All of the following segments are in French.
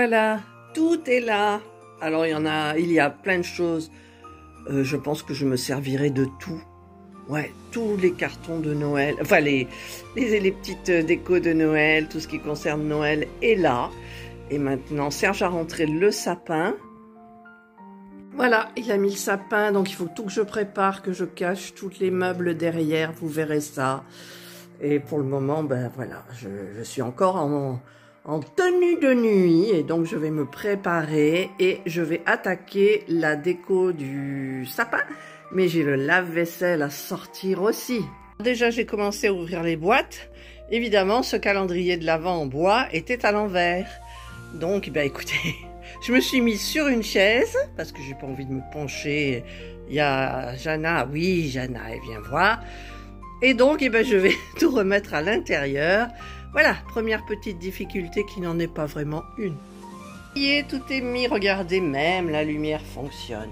Voilà, tout est là. Alors il y a plein de choses. Je pense que je me servirai de tout. Ouais, tous les cartons de Noël, enfin les petites décos de Noël, tout ce qui concerne Noël est là. Et maintenant, Serge a rentré le sapin. Voilà, il a mis le sapin, donc il faut tout que je prépare, que je cache tous les meubles derrière, vous verrez ça. Et pour le moment, ben voilà, je suis encore en tenue de nuit, et donc je vais me préparer et je vais attaquer la déco du sapin. Mais j'ai le lave-vaisselle à sortir aussi. Déjà, j'ai commencé à ouvrir les boîtes. Évidemment, ce calendrier de l'Avent en bois était à l'envers. Donc, ben écoutez, je me suis mise sur une chaise parce que j'ai pas envie de me pencher. Il y a Jana, oui, Jana, elle vient voir. Et donc, eh ben, je vais tout remettre à l'intérieur. Voilà, première petite difficulté qui n'en est pas vraiment une. Et tout est mis, regardez, même la lumière fonctionne.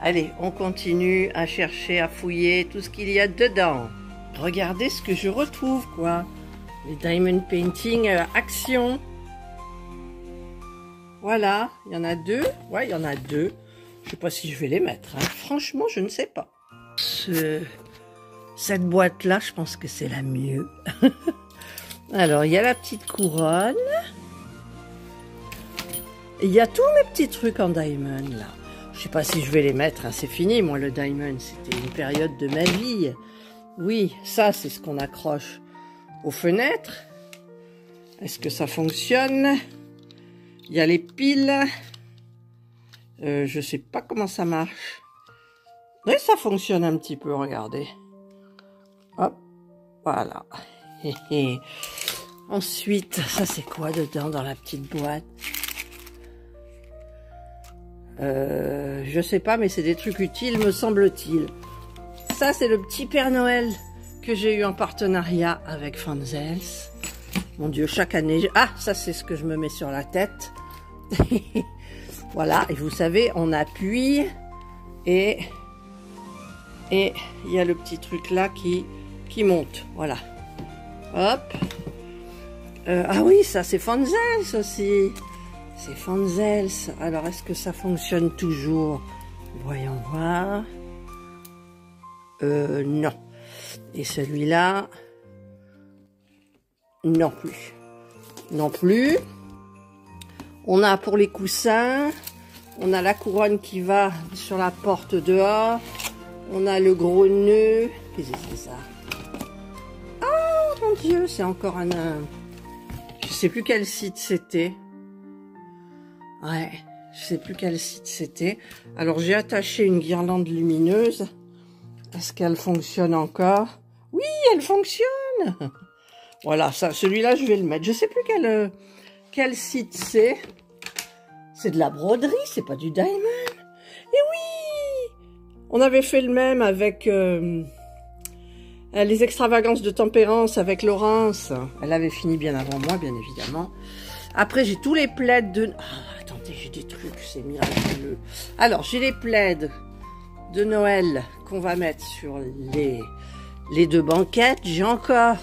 Allez, on continue à chercher, à fouiller tout ce qu'il y a dedans. Regardez ce que je retrouve, quoi. Les Diamond Painting Action. Voilà, il y en a deux. Ouais, il y en a deux. Je sais pas si je vais les mettre. Hein. Franchement, je ne sais pas. Cette boîte-là, je pense que c'est la mieux. Alors, il y a la petite couronne. Il y a tous mes petits trucs en diamond, là. Je sais pas si je vais les mettre, hein. C'est fini, moi, le diamond. C'était une période de ma vie. Oui, ça, c'est ce qu'on accroche aux fenêtres. Est-ce que ça fonctionne? Il y a les piles. Je sais pas comment ça marche. Oui, ça fonctionne un petit peu, regardez. Hop, voilà. Ensuite, ça c'est quoi dedans dans la petite boîte? Je sais pas, mais c'est des trucs utiles, me semble-t-il. Ça, c'est le petit Père Noël que j'ai eu en partenariat avec Fanzels. Mon Dieu, chaque année... Ah, ça, c'est ce que je me mets sur la tête. Voilà, et vous savez, on appuie et il y a le petit truc là qui monte. Voilà. Hop. Ah oui, ça, c'est Fanzels aussi. C'est Fanzels. Alors, est-ce que ça fonctionne toujours? Voyons voir. Non. Et celui-là, non plus. Non plus. On a pour les coussins, on a la couronne qui va sur la porte dehors. On a le gros nœud. Qu'est-ce que c'est ça? Oh mon Dieu, c'est encore un... Je sais plus quel site c'était. Ouais, je sais plus quel site c'était. Alors j'ai attaché une guirlande lumineuse. Est-ce qu'elle fonctionne encore? Oui, elle fonctionne. Voilà, ça, celui-là, je vais le mettre. Je sais plus quel site c'est. C'est de la broderie, c'est pas du diamond. Et oui! On avait fait le même avec les extravagances de tempérance avec Laurence. Elle avait fini bien avant moi, bien évidemment. Après, j'ai tous les plaids de... Ah, attendez, j'ai des trucs, c'est miraculeux. Alors, j'ai les plaids de Noël qu'on va mettre sur les deux banquettes. J'ai encore...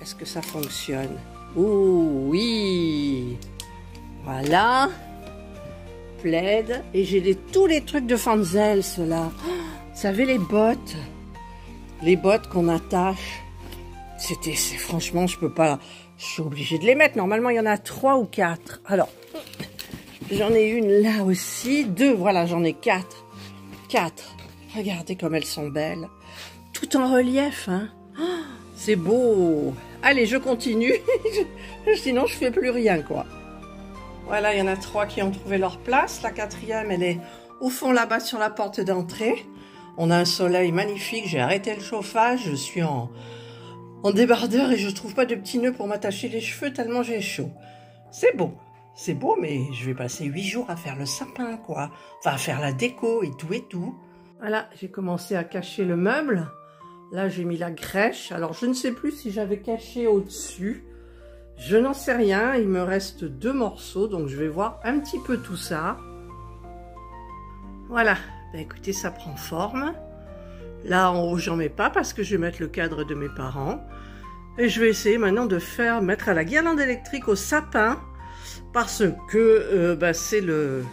Est-ce que ça fonctionne? Oh, oui! Voilà. Plaid. Et j'ai tous les trucs de Fanzels, là. Vous savez, les bottes. Les bottes qu'on attache. Franchement, je peux pas... Je suis obligée de les mettre. Normalement, il y en a 3 ou 4. Alors, j'en ai une là aussi. 2, voilà, j'en ai 4. 4. Regardez comme elles sont belles. Tout en relief, hein. C'est beau. Allez, je continue. Sinon, je fais plus rien, quoi. Voilà, il y en a 3 qui ont trouvé leur place. La 4e, elle est au fond là-bas sur la porte d'entrée. On a un soleil magnifique. J'ai arrêté le chauffage. Je suis en débardeur et je trouve pas de petits nœuds pour m'attacher les cheveux tellement j'ai chaud. C'est beau, mais je vais passer 8 jours à faire le sapin, quoi. Enfin, à faire la déco et tout et tout. Voilà, j'ai commencé à cacher le meuble. Là, j'ai mis la crèche. Alors, je ne sais plus si j'avais caché au-dessus. Je n'en sais rien. Il me reste 2 morceaux, donc je vais voir un petit peu tout ça. Voilà. Ben, écoutez, ça prend forme. Là, en haut, j'en mets pas parce que je vais mettre le cadre de mes parents. Et je vais essayer maintenant de mettre à la guirlande électrique au sapin parce que c'est le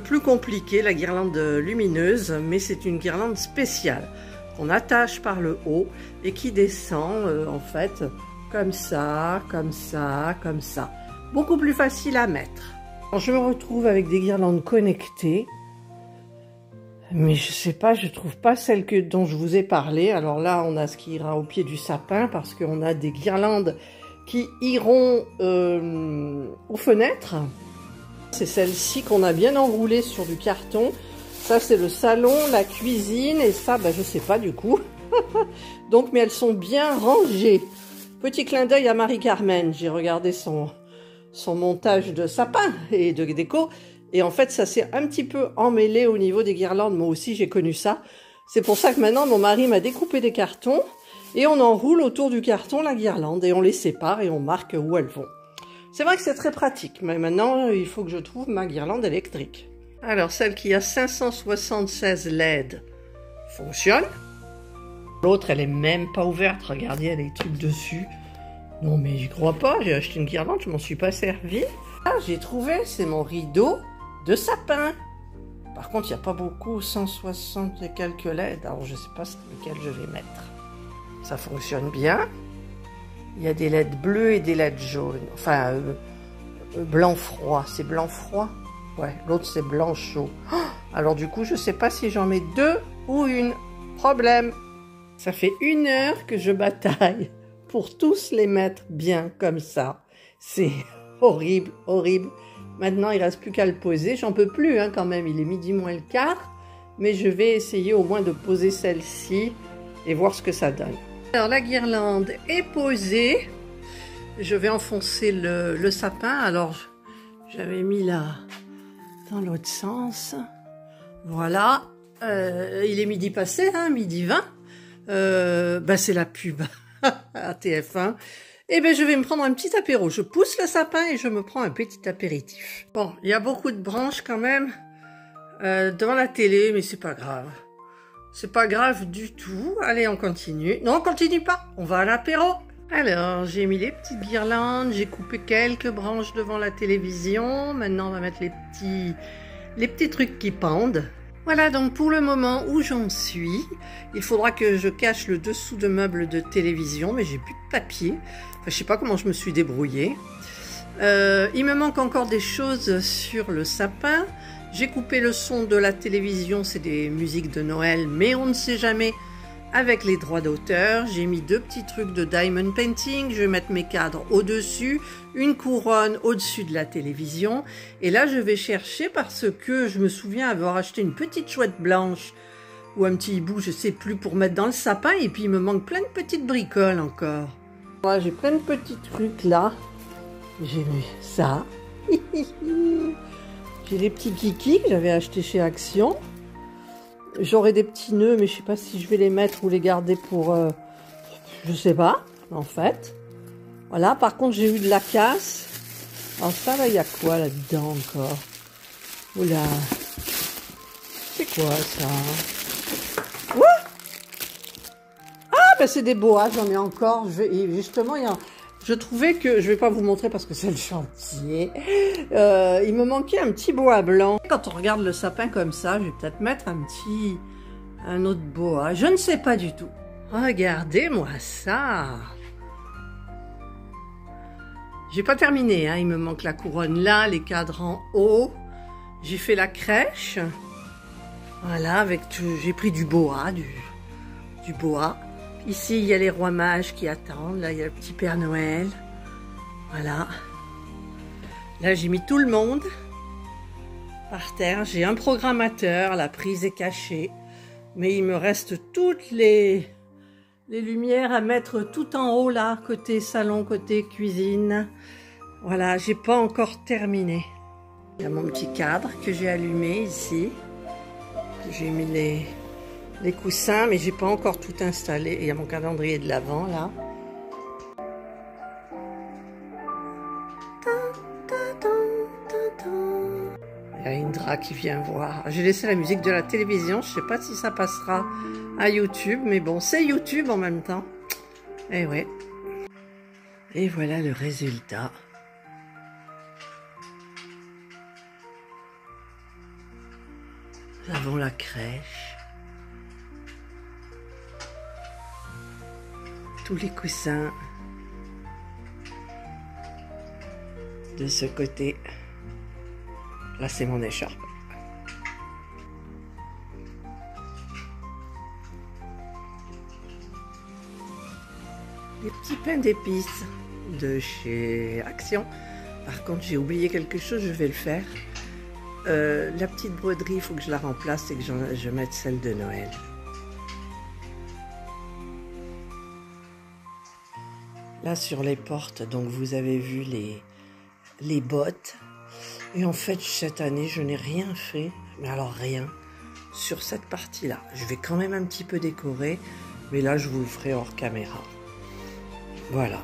plus compliqué, la guirlande lumineuse, mais c'est une guirlande spéciale qu'on attache par le haut et qui descend en fait comme ça, comme ça, comme ça. Beaucoup plus facile à mettre. Alors, je me retrouve avec des guirlandes connectées, mais je sais pas, je trouve pas celle dont je vous ai parlé. Alors là, on a ce qui ira au pied du sapin parce qu'on a des guirlandes qui iront aux fenêtres. C'est celle-ci qu'on a bien enroulée sur du carton. Ça, c'est le salon, la cuisine, et ça, je sais pas du coup. Donc, mais elles sont bien rangées. Petit clin d'œil à Marie-Carmen. J'ai regardé son montage de sapin et de déco. Et en fait, ça s'est un petit peu emmêlé au niveau des guirlandes. Moi aussi, j'ai connu ça. C'est pour ça que maintenant, mon mari m'a découpé des cartons. Et on enroule autour du carton la guirlande. Et on les sépare et on marque où elles vont. C'est vrai que c'est très pratique. Mais maintenant, il faut que je trouve ma guirlande électrique. Alors, celle qui a 576 LED fonctionne. L'autre, elle est même pas ouverte. Regardez, elle a des trucs dessus. Non, mais j'y crois pas. J'ai acheté une guirlande, je m'en suis pas servi. Ah, j'ai trouvé, c'est mon rideau de sapin. Par contre, il n'y a pas beaucoup, 160 et quelques LED. Alors, je sais pas lequel je vais mettre. Ça fonctionne bien. Il y a des LED bleus et des LED jaunes. Enfin, blanc froid. C'est blanc froid? Ouais, l'autre c'est blanc chaud. Oh, alors du coup, je sais pas si j'en mets deux ou une. Problème. Ça fait 1 heure que je bataille pour tous les mettre bien comme ça. C'est horrible, horrible. Maintenant, il reste plus qu'à le poser. J'en peux plus quand même. Il est 12:15. Mais je vais essayer au moins de poser celle-ci et voir ce que ça donne. Alors, la guirlande est posée. Je vais enfoncer le sapin. Alors, j'avais mis là dans l'autre sens. Voilà. Il est midi passé, 12:20. C'est la pub à TF1. Et je vais me prendre un petit apéro. Je pousse le sapin et je me prends un petit apéritif. Bon, il y a beaucoup de branches quand même devant la télé, mais c'est pas grave. C'est pas grave du tout. Allez, on continue. Non, on continue pas. On va à l'apéro. Alors, j'ai mis les petites guirlandes. J'ai coupé quelques branches devant la télévision. Maintenant, on va mettre les petits trucs qui pendent. Voilà donc pour le moment où j'en suis. Il faudra que je cache le dessous de meubles de télévision, mais j'ai plus de papier. Enfin, je sais pas comment je me suis débrouillée. Il me manque encore des choses sur le sapin. J'ai coupé le son de la télévision, c'est des musiques de Noël, mais on ne sait jamais avec les droits d'auteur. J'ai mis 2 petits trucs de diamond painting. Je vais mettre mes cadres au-dessus, une couronne au-dessus de la télévision. Et là, je vais chercher parce que je me souviens avoir acheté une petite chouette blanche ou un petit hibou, je sais plus, pour mettre dans le sapin. Et puis, il me manque plein de petites bricoles encore. Voilà, j'ai plein de petits trucs là. J'ai mis ça. J'ai des petits kikis que j'avais achetés chez Action. J'aurai des petits nœuds, mais je sais pas si je vais les mettre ou les garder pour... je sais pas, en fait. Voilà, par contre, j'ai eu de la casse. Alors ça, là, il y a quoi là-dedans encore? Oula. C'est quoi, ça? Ouah! Ah, c'est des boas, j'en ai encore. Et justement, je trouvais que... Je vais pas vous montrer parce que c'est le chantier. Il me manquait un petit bois blanc. Quand on regarde le sapin comme ça, je vais peut-être mettre un autre bois. Je ne sais pas du tout. Regardez-moi ça. J'ai pas terminé, il me manque la couronne là, les cadres en haut. J'ai fait la crèche. Voilà, avec tout. J'ai pris du bois, du bois. Ici, il y a les rois mages qui attendent. Là, il y a le petit Père Noël. Voilà. Là, j'ai mis tout le monde par terre. J'ai un programmateur. La prise est cachée. Mais il me reste toutes les lumières à mettre tout en haut, là. Côté salon, côté cuisine. Voilà, j'ai pas encore terminé. Il y a mon petit cadre que j'ai allumé ici. J'ai mis les coussins, mais j'ai pas encore tout installé. Il y a mon calendrier de l'Avent là. Il y a Indra qui vient voir. J'ai laissé la musique de la télévision. Je sais pas si ça passera à YouTube, mais bon, c'est YouTube en même temps. Et ouais. Et voilà le résultat. Nous avons la crèche. Tous les coussins de ce côté. Là, c'est mon écharpe. Les petits pains d'épices de chez Action. Par contre, j'ai oublié quelque chose, je vais le faire. La petite broderie, il faut que je la remplace et que je mette celle de Noël. Là, sur les portes, donc vous avez vu les bottes. Et en fait, cette année, je n'ai rien fait, mais alors rien, sur cette partie-là. Je vais quand même un petit peu décorer, mais là, je vous le ferai hors caméra. Voilà.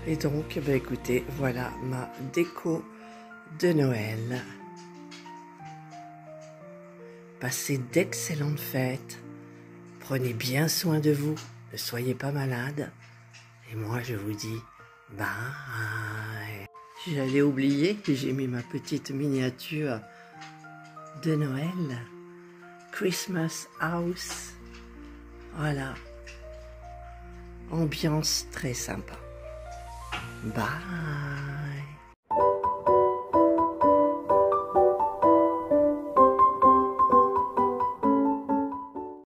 Et donc, bah, écoutez, voilà ma déco de Noël. Passez d'excellentes fêtes. Prenez bien soin de vous. Ne soyez pas malades. Et moi, je vous dis bye. J'allais oublier, j'ai mis ma petite miniature de Noël. Christmas House. Voilà. Ambiance très sympa. Bye.